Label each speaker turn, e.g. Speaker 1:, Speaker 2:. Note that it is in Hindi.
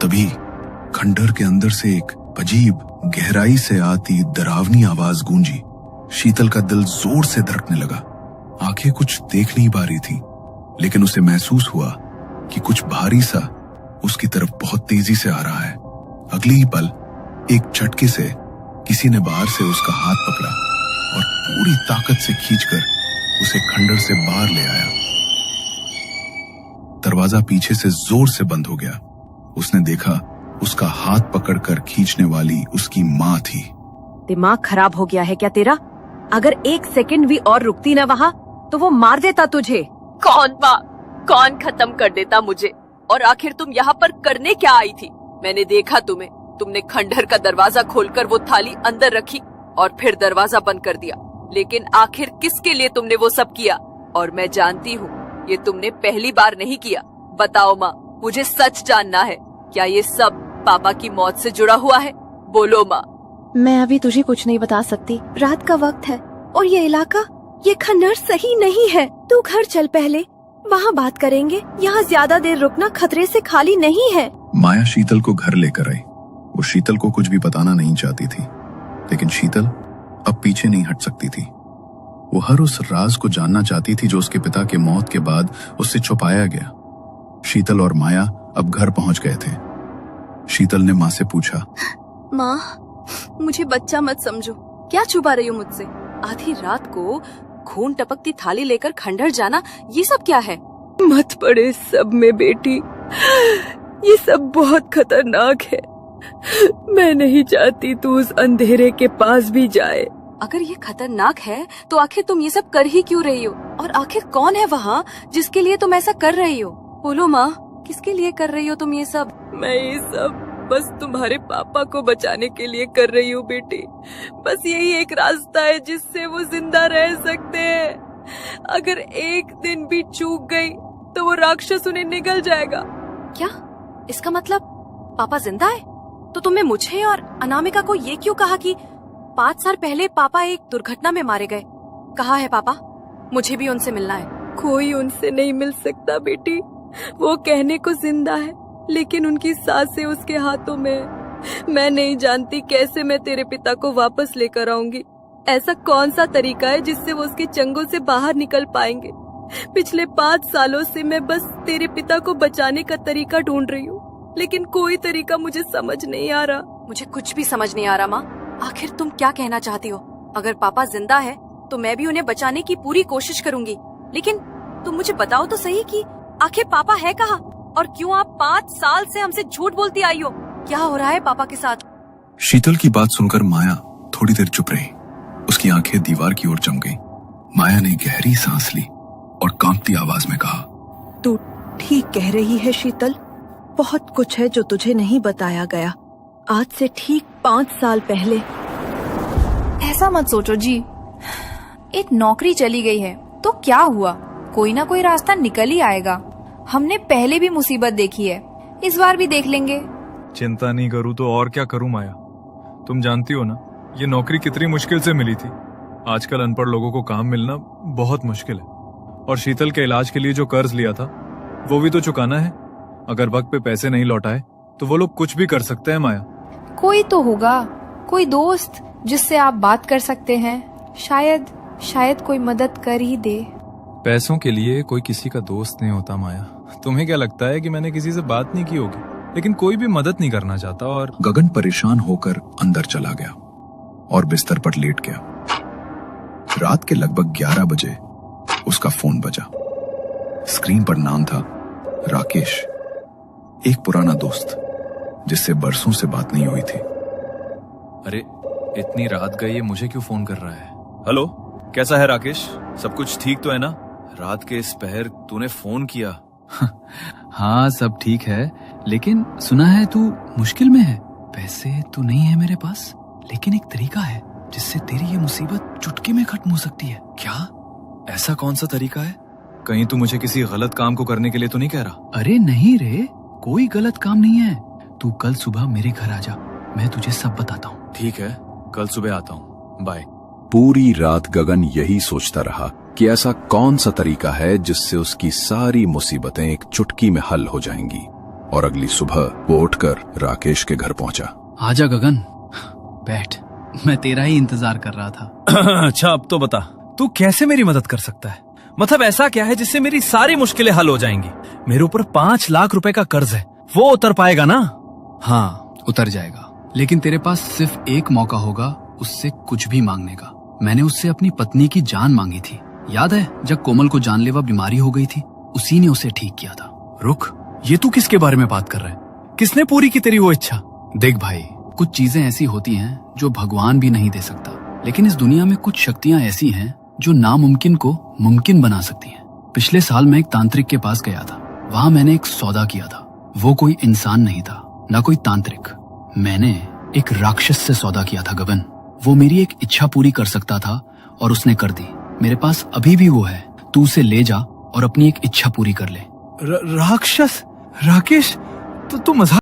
Speaker 1: तभी खंडहर के अंदर से एक अजीब गहराई से आती डरावनी आवाज गूंजी। शीतल का दिल जोर से धड़कने लगा। आंखें कुछ देख नहीं पा रही थी, लेकिन उसे महसूस हुआ कि कुछ भारी सा उसकी तरफ बहुत तेजी से आ रहा है। अगले ही पल एक झटके से किसी ने बाहर से उसका हाथ पकड़ा और पूरी ताकत से खींचकर उसे खंडहर से बाहर ले आया। दरवाजा पीछे से जोर से बंद हो गया। उसने देखा उसका हाथ पकड़कर खींचने वाली उसकी माँ थी।
Speaker 2: दिमाग खराब हो गया है क्या तेरा? अगर एक सेकंड भी और रुकती ना वहाँ तो वो मार देता तुझे।
Speaker 3: कौन माँ? कौन खत्म कर देता मुझे? और आखिर तुम यहाँ पर करने क्या आई थी? मैंने देखा तुम्हें। तुमने खंडहर का दरवाजा खोलकर वो थाली अंदर रखी और फिर दरवाजा बंद कर दिया। लेकिन आखिर किसके लिए तुमने वो सब किया? और मैं जानती हूँ ये तुमने पहली बार नहीं किया। बताओ माँ, मुझे सच जानना है। क्या ये सब पापा की मौत से जुड़ा हुआ है? बोलो माँ।
Speaker 2: मैं अभी तुझे कुछ नहीं बता सकती। रात का वक्त है और ये इलाका, ये खंडहर सही नहीं है। तू घर चल, पहले वहाँ बात करेंगे। यहाँ ज्यादा देर रुकना खतरे से खाली नहीं है।
Speaker 1: माया शीतल को घर लेकर आई। वो शीतल को कुछ भी बताना नहीं चाहती थी, लेकिन शीतल अब पीछे नहीं हट सकती थी। वो हर उस राज को जानना चाहती थी जो उसके पिता के मौत के बाद उससे छुपाया गया। शीतल और माया अब घर पहुंच गए थे। शीतल ने माँ से पूछा,
Speaker 3: माँ, मुझे बच्चा मत समझो। क्या छुपा रही हो मुझसे? आधी रात को खून टपकती थाली लेकर खंडहर जाना, ये सब क्या है?
Speaker 4: मत पड़े सब में बेटी, ये सब बहुत खतरनाक है। मैं नहीं चाहती तू उस अंधेरे के पास भी जाए।
Speaker 3: अगर ये खतरनाक है तो आखिर तुम ये सब कर ही क्यों रही हो? और आखिर कौन है वहाँ जिसके लिए तुम ऐसा कर रही हो? बोलो माँ, किसके लिए कर रही हो तुम ये सब?
Speaker 4: मैं ये सब बस तुम्हारे पापा को बचाने के लिए कर रही हूँ बेटी। बस यही एक रास्ता है जिससे वो जिंदा रह सकते हैं। अगर एक दिन भी चूक गई तो वो राक्षस उन्हें निगल जाएगा।
Speaker 3: क्या? इसका मतलब पापा जिंदा है? तो तुमने मुझे और अनामिका को ये क्यों कहा कि 5 साल पहले पापा एक दुर्घटना में मारे गए? कहाँ है पापा? मुझे भी उनसे मिलना है।
Speaker 4: कोई उनसे नहीं मिल सकता बेटी। वो कहने को जिंदा है, लेकिन उनकी सांसें उसके हाथों में है। मैं नहीं जानती कैसे मैं तेरे पिता को वापस लेकर आऊंगी। ऐसा कौन सा तरीका है जिससे वो उसके चंगों से बाहर निकल पाएंगे? पिछले 5 सालों से मैं बस तेरे पिता को बचाने का तरीका ढूंढ रही हूँ, लेकिन कोई तरीका मुझे समझ नहीं आ रहा।
Speaker 3: मुझे कुछ भी समझ नहीं आ रहा माँ। आखिर तुम क्या कहना चाहती हो? अगर पापा जिंदा है तो मैं भी उन्हें बचाने की पूरी कोशिश करूंगी, लेकिन तुम मुझे बताओ तो सही कि आखिर पापा है कहाँ और क्यों आप 5 साल से हमसे झूठ बोलती आई हो? क्या हो रहा है पापा के साथ?
Speaker 1: शीतल की बात सुनकर माया थोड़ी देर चुप रही। उसकी आंखें दीवार की ओर जम गईं। माया ने गहरी सांस ली और कांपती आवाज में कहा,
Speaker 2: तू ठीक कह रही है शीतल। बहुत कुछ है जो तुझे नहीं बताया गया। आज से ठीक 5 साल पहले।
Speaker 5: ऐसा मत सोचो जी। एक नौकरी चली गई है तो क्या हुआ? कोई ना कोई रास्ता निकल ही आएगा। हमने पहले भी मुसीबत देखी है, इस बार भी देख लेंगे।
Speaker 6: चिंता नहीं करूँ तो और क्या करूँ माया? तुम जानती हो ना ये नौकरी कितनी मुश्किल से मिली थी। आजकल अनपढ़ लोगों को काम मिलना बहुत मुश्किल है। और शीतल के इलाज के लिए जो कर्ज लिया था वो भी तो चुकाना है। अगर वक्त पे पैसे नहीं लौटाए तो वो लोग कुछ भी कर सकते हैं माया।
Speaker 5: कोई तो होगा, कोई दोस्त जिससे आप बात कर सकते हैं। शायद कोई मदद कर ही दे।
Speaker 6: पैसों के लिए कोई किसी का दोस्त नहीं होता माया। तुम्हें क्या लगता है कि मैंने किसी से बात नहीं की होगी, लेकिन कोई भी मदद नहीं करना चाहता। और
Speaker 1: गगन परेशान होकर अंदर चला गया और बिस्तर पर लेट गया। रात के लगभग 11 बजे उसका फोन बजा। स्क्रीन पर नाम था राकेश, एक पुराना दोस्त जिससे बरसों से बात नहीं हुई थी।
Speaker 6: अरे इतनी रात गई है, मुझे क्यों फोन कर रहा है? हेलो, कैसा है राकेश? सब कुछ ठीक तो है ना? रात के इस पहर तूने फोन किया।
Speaker 7: हाँ सब ठीक है, लेकिन सुना है तू मुश्किल में है। पैसे तो नहीं है मेरे पास, लेकिन एक तरीका है जिससे तेरी ये मुसीबत चुटकी में खत्म हो सकती है।
Speaker 6: क्या? ऐसा कौन सा तरीका है? कहीं तू मुझे किसी गलत काम को करने के लिए तो नहीं कह रहा?
Speaker 7: अरे नहीं रे, कोई गलत काम नहीं है। तू कल सुबह मेरे घर आ जा, मैं तुझे सब बताता हूँ।
Speaker 6: ठीक है, कल सुबह आता हूँ, बाय।
Speaker 8: पूरी रात गगन यही सोचता रहा कि ऐसा कौन सा तरीका है जिससे उसकी सारी मुसीबतें एक चुटकी में हल हो जाएंगी। और अगली सुबह वो उठकर राकेश के घर पहुंचा।
Speaker 7: आजा गगन, बैठ, मैं तेरा ही इंतजार कर रहा था।
Speaker 9: अच्छा अब तो बता, तू कैसे मेरी मदद कर सकता है? मतलब ऐसा क्या है जिससे मेरी सारी मुश्किलें हल हो जाएंगी? मेरे ऊपर 5 लाख रुपए का कर्ज है, वो उतर पाएगा ना?
Speaker 7: हाँ, उतर जाएगा, लेकिन तेरे पास सिर्फ एक मौका होगा उससे कुछ भी मांगने का। मैंने उससे अपनी पत्नी की जान मांगी थी, याद है? जब कोमल को जानलेवा बीमारी हो गई थी, उसी ने उसे ठीक किया था।
Speaker 9: रुक, ये तू किसके बारे में बात कर रहा है? किसने पूरी की तेरी वो इच्छा?
Speaker 7: देख भाई, कुछ चीजें ऐसी होती हैं जो भगवान भी नहीं दे सकता, लेकिन इस दुनिया में कुछ शक्तियां ऐसी हैं जो नामुमकिन को मुमकिन बना सकती हैं। पिछले साल मैं एक तांत्रिक के पास गया था। वहाँ मैंने एक सौदा किया था। वो कोई इंसान नहीं था, ना कोई तांत्रिक। मैंने एक राक्षस से सौदा किया था गगन। वो मेरी एक इच्छा पूरी कर सकता था और उसने कर दी। मेरे पास अभी भी वो है। तू उसे ले जा और अपनी एक इच्छा पूरी कर ले।
Speaker 9: राक्षस? राकेश, तो तू मजाक